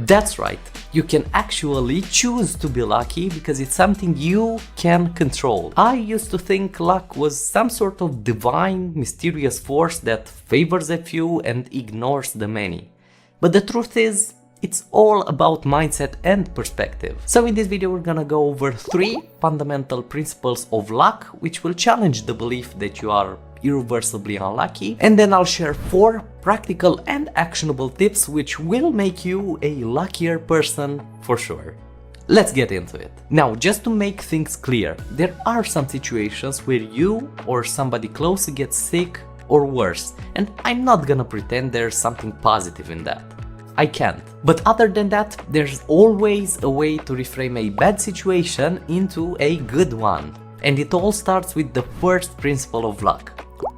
That's right, you can actually choose to be lucky because it's something you can control. I used to think luck was some sort of divine, mysterious force that favors a few and ignores the many. But the truth is, it's all about mindset and perspective. So in this video we're gonna go over 3 fundamental principles of luck which will challenge the belief that you are irreversibly unlucky, and then I'll share 4 practical and actionable tips which will make you a luckier person for sure. Let's get into it. Now, just to make things clear, there are some situations where you or somebody close gets sick or worse, and I'm not gonna pretend there's something positive in that. I can't. But other than that, there's always a way to reframe a bad situation into a good one. And it all starts with the first principle of luck: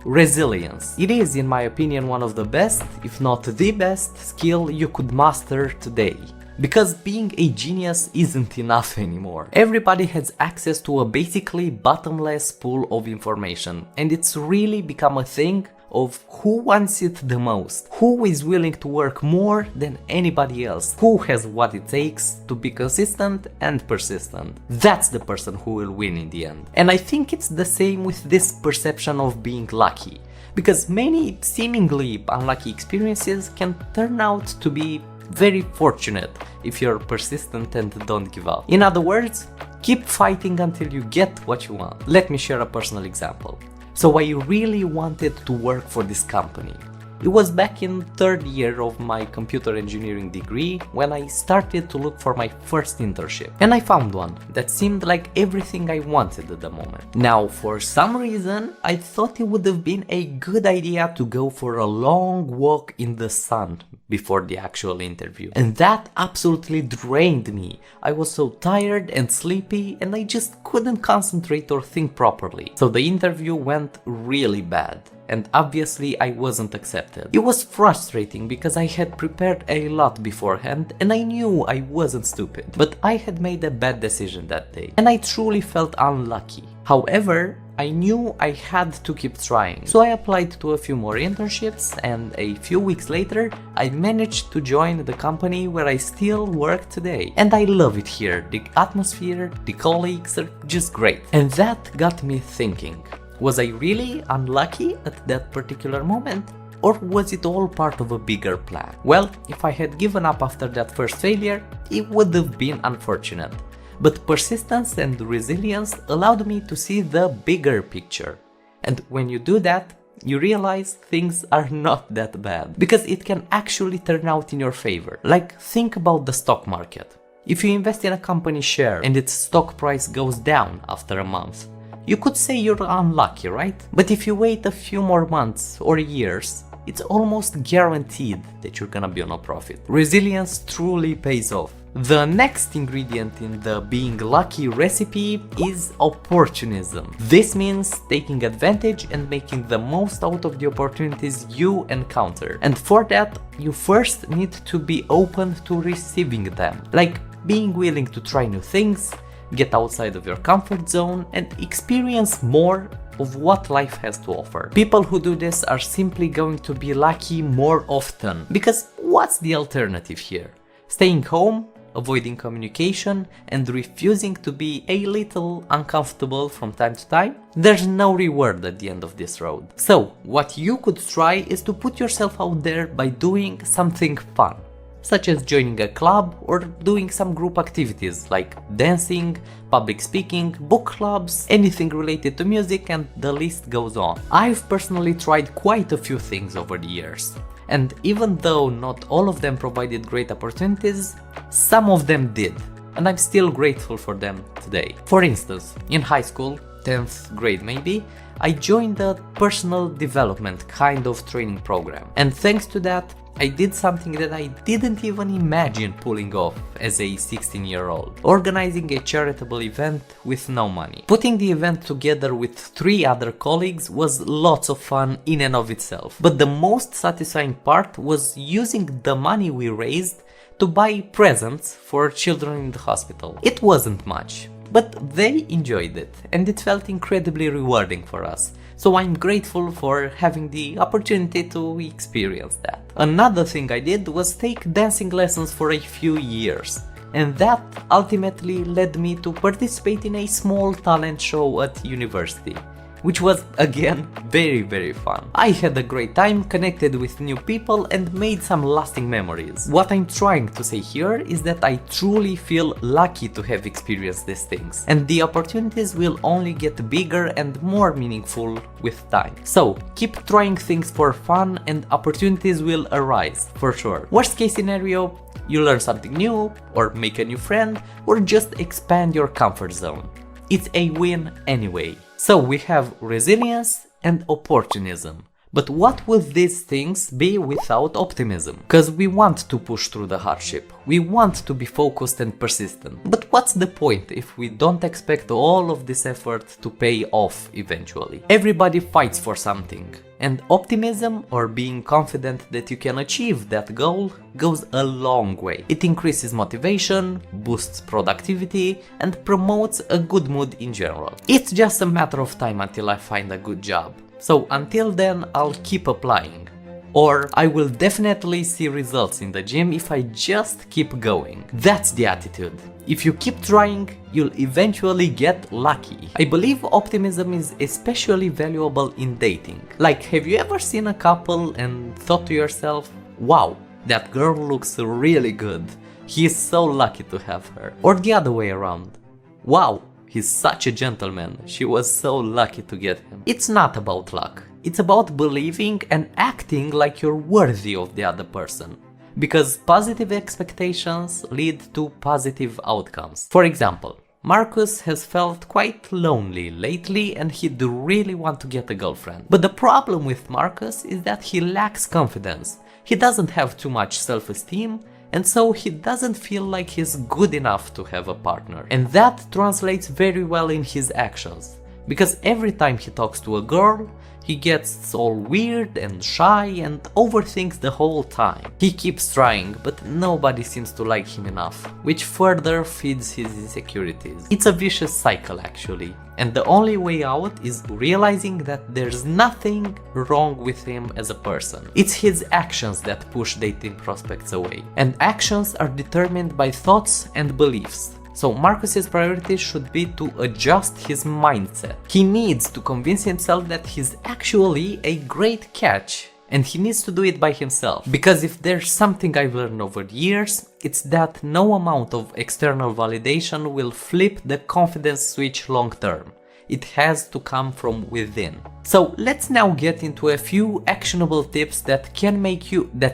resilience. It is, in my opinion, one of the best, if not the best, skill you could master today. Because being a genius isn't enough anymore. Everybody has access to a basically bottomless pool of information, and it's really become a thing of who wants it the most, who is willing to work more than anybody else, who has what it takes to be consistent and persistent. That's the person who will win in the end. And I think it's the same with this perception of being lucky, because many seemingly unlucky experiences can turn out to be very fortunate if you're persistent and don't give up. In other words, keep fighting until you get what you want. Let me share a personal example. So I really wanted to work for this company. It was back in 3rd year of my computer engineering degree when I started to look for my first internship. And I found one that seemed like everything I wanted at the moment. Now, for some reason, I thought it would have been a good idea to go for a long walk in the sun before the actual interview. And that absolutely drained me. I was so tired and sleepy and I just couldn't concentrate or think properly. So the interview went really bad. And obviously I wasn't accepted. It was frustrating because I had prepared a lot beforehand and I knew I wasn't stupid. But I had made a bad decision that day and I truly felt unlucky. However, I knew I had to keep trying. So I applied to a few more internships and a few weeks later I managed to join the company where I still work today. And I love it here. The atmosphere, the colleagues are just great. And that got me thinking. Was I really unlucky at that particular moment? Or was it all part of a bigger plan? Well, if I had given up after that first failure, it would have been unfortunate. But persistence and resilience allowed me to see the bigger picture. And when you do that, you realize things are not that bad. Because it can actually turn out in your favor. Like, think about the stock market. If you invest in a company share and its stock price goes down after a month, you could say you're unlucky, right? But if you wait a few more months or years, it's almost guaranteed that you're gonna be on a profit. Resilience truly pays off. The next ingredient in the being lucky recipe is opportunism. This means taking advantage and making the most out of the opportunities you encounter. And for that, you first need to be open to receiving them. Like being willing to try new things, get outside of your comfort zone, and experience more of what life has to offer. People who do this are simply going to be lucky more often. Because what's the alternative here? Staying home, avoiding communication, and refusing to be a little uncomfortable from time to time? There's no reward at the end of this road. So, what you could try is to put yourself out there by doing something fun, such as joining a club or doing some group activities like dancing, public speaking, book clubs, anything related to music, and the list goes on. I've personally tried quite a few things over the years. And even though not all of them provided great opportunities, some of them did. And I'm still grateful for them today. For instance, in high school, 10th grade maybe, I joined a personal development kind of training program. And thanks to that, I did something that I didn't even imagine pulling off as a 16-year-old. Organizing a charitable event with no money. Putting the event together with 3 other colleagues was lots of fun in and of itself. But the most satisfying part was using the money we raised to buy presents for children in the hospital. It wasn't much, but they enjoyed it and it felt incredibly rewarding for us. So I'm grateful for having the opportunity to experience that. Another thing I did was take dancing lessons for a few years. And that ultimately led me to participate in a small talent show at university, which was again very fun. I had a great time, connected with new people and made some lasting memories. What I'm trying to say here is that I truly feel lucky to have experienced these things, and the opportunities will only get bigger and more meaningful with time. So keep trying things for fun and opportunities will arise, for sure. Worst case scenario, you learn something new, or make a new friend, or just expand your comfort zone. It's a win anyway. So we have resilience and opportunism. But what would these things be without optimism? Because we want to push through the hardship. We want to be focused and persistent. But what's the point if we don't expect all of this effort to pay off eventually? Everybody fights for something. And optimism, or being confident that you can achieve that goal, goes a long way. It increases motivation, boosts productivity, and promotes a good mood in general. It's just a matter of time until I find a good job. So until then, I'll keep applying. Or I will definitely see results in the gym if I just keep going. That's the attitude. If you keep trying, you'll eventually get lucky. I believe optimism is especially valuable in dating. Like, have you ever seen a couple and thought to yourself, wow, that girl looks really good. He's so lucky to have her. Or the other way around. Wow, he's such a gentleman. She was so lucky to get him. It's not about luck. It's about believing and acting like you're worthy of the other person. Because positive expectations lead to positive outcomes. For example, Marcus has felt quite lonely lately and he'd really want to get a girlfriend. But the problem with Marcus is that he lacks confidence. He doesn't have too much self-esteem, and so he doesn't feel like he's good enough to have a partner. And that translates very well in his actions. Because every time he talks to a girl, he gets all weird and shy and overthinks the whole time. He keeps trying, but nobody seems to like him enough, which further feeds his insecurities. It's a vicious cycle actually, and the only way out is realizing that there's nothing wrong with him as a person. It's his actions that push dating prospects away, and actions are determined by thoughts and beliefs. So Marcus's priority should be to adjust his mindset. He needs to convince himself that he's actually a great catch, and he needs to do it by himself. Because if there's something I've learned over the years, it's that no amount of external validation will flip the confidence switch long term. It has to come from within. So let's now get into a few actionable tips that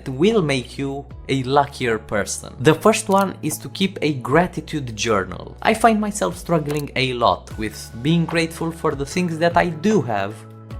will make you a luckier person. The first one is to keep a gratitude journal. I find myself struggling a lot with being grateful for the things that I do have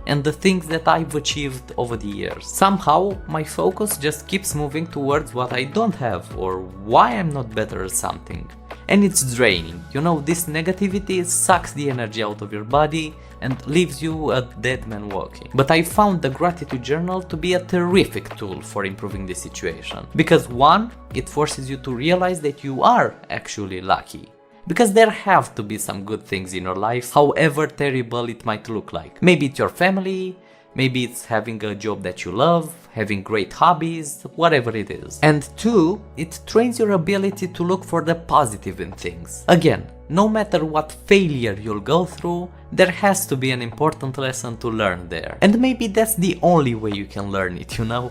and the things that I've achieved over the years. Somehow my focus just keeps moving towards what I don't have or why I'm not better at something. And it's draining. You know, this negativity sucks the energy out of your body and leaves you a dead man walking. But I found the gratitude journal to be a terrific tool for improving the situation. Because one, it forces you to realize that you are actually lucky. Because there have to be some good things in your life, however terrible it might look like. Maybe it's your family, maybe it's having a job that you love, having great hobbies, whatever it is. And two, it trains your ability to look for the positive in things. Again, no matter what failure you'll go through, there has to be an important lesson to learn there. And maybe that's the only way you can learn it, you know?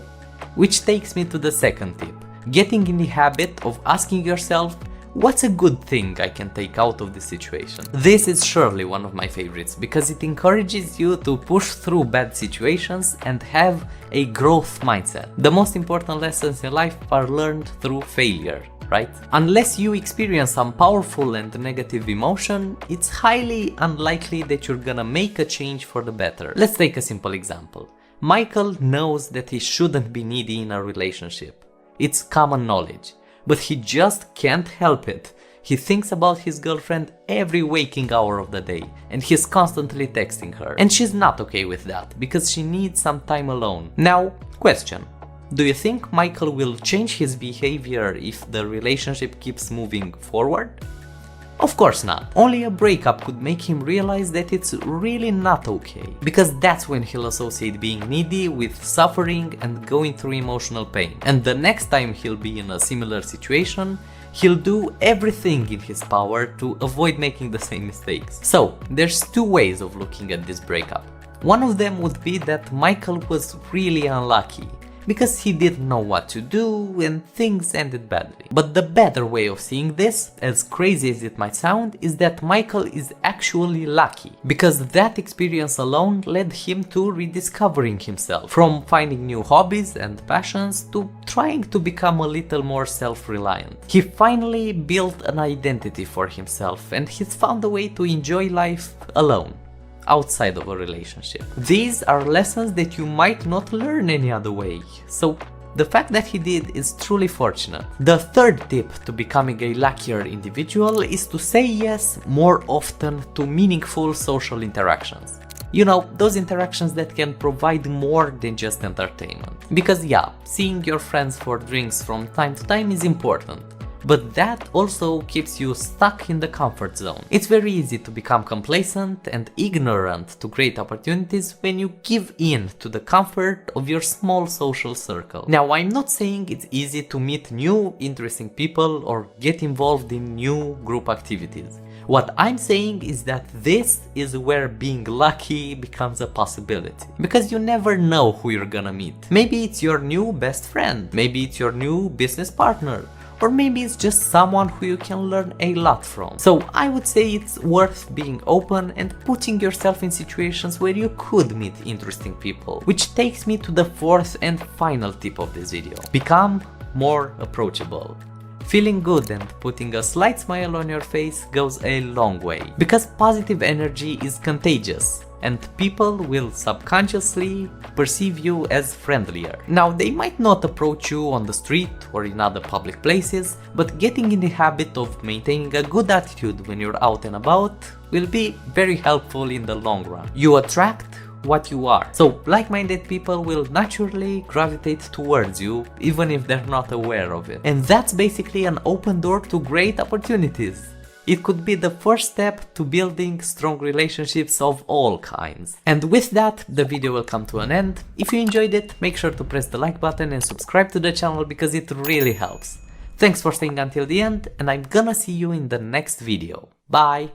Which takes me to the second tip. Getting in the habit of asking yourself, what's a good thing I can take out of this situation? This is surely one of my favorites because it encourages you to push through bad situations and have a growth mindset. The most important lessons in life are learned through failure, right? Unless you experience some powerful and negative emotion, it's highly unlikely that you're gonna make a change for the better. Let's take a simple example. Michael knows that he shouldn't be needy in a relationship. It's common knowledge. But he just can't help it. He thinks about his girlfriend every waking hour of the day, and he's constantly texting her. And she's not okay with that, because she needs some time alone. Now, question. Do you think Michael will change his behavior if the relationship keeps moving forward? Of course not. Only a breakup could make him realize that it's really not okay. Because that's when he'll associate being needy with suffering and going through emotional pain. And the next time he'll be in a similar situation, he'll do everything in his power to avoid making the same mistakes. So, there's two ways of looking at this breakup. One of them would be that Michael was really unlucky, because he didn't know what to do and things ended badly. But the better way of seeing this, as crazy as it might sound, is that Michael is actually lucky, because that experience alone led him to rediscovering himself, from finding new hobbies and passions to trying to become a little more self-reliant. He finally built an identity for himself and he's found a way to enjoy life alone, outside of a relationship. These are lessons that you might not learn any other way, so the fact that he did is truly fortunate. The third tip to becoming a luckier individual is to say yes more often to meaningful social interactions. You know, those interactions that can provide more than just entertainment. Because yeah, seeing your friends for drinks from time to time is important, but that also keeps you stuck in the comfort zone. It's very easy to become complacent and ignorant to great opportunities when you give in to the comfort of your small social circle. Now, I'm not saying it's easy to meet new interesting people or get involved in new group activities. What I'm saying is that this is where being lucky becomes a possibility. Because you never know who you're gonna meet. Maybe it's your new best friend, maybe it's your new business partner, or maybe it's just someone who you can learn a lot from. So I would say it's worth being open and putting yourself in situations where you could meet interesting people. Which takes me to the fourth and final tip of this video. Become more approachable. Feeling good and putting a slight smile on your face goes a long way. Because positive energy is contagious, and people will subconsciously perceive you as friendlier. Now, they might not approach you on the street or in other public places, but getting in the habit of maintaining a good attitude when you're out and about will be very helpful in the long run. You attract what you are. So like-minded people will naturally gravitate towards you even if they're not aware of it. And that's basically an open door to great opportunities. It could be the first step to building strong relationships of all kinds. And with that, the video will come to an end. If you enjoyed it, make sure to press the like button and subscribe to the channel because it really helps. Thanks for staying until the end, and I'm gonna see you in the next video. Bye!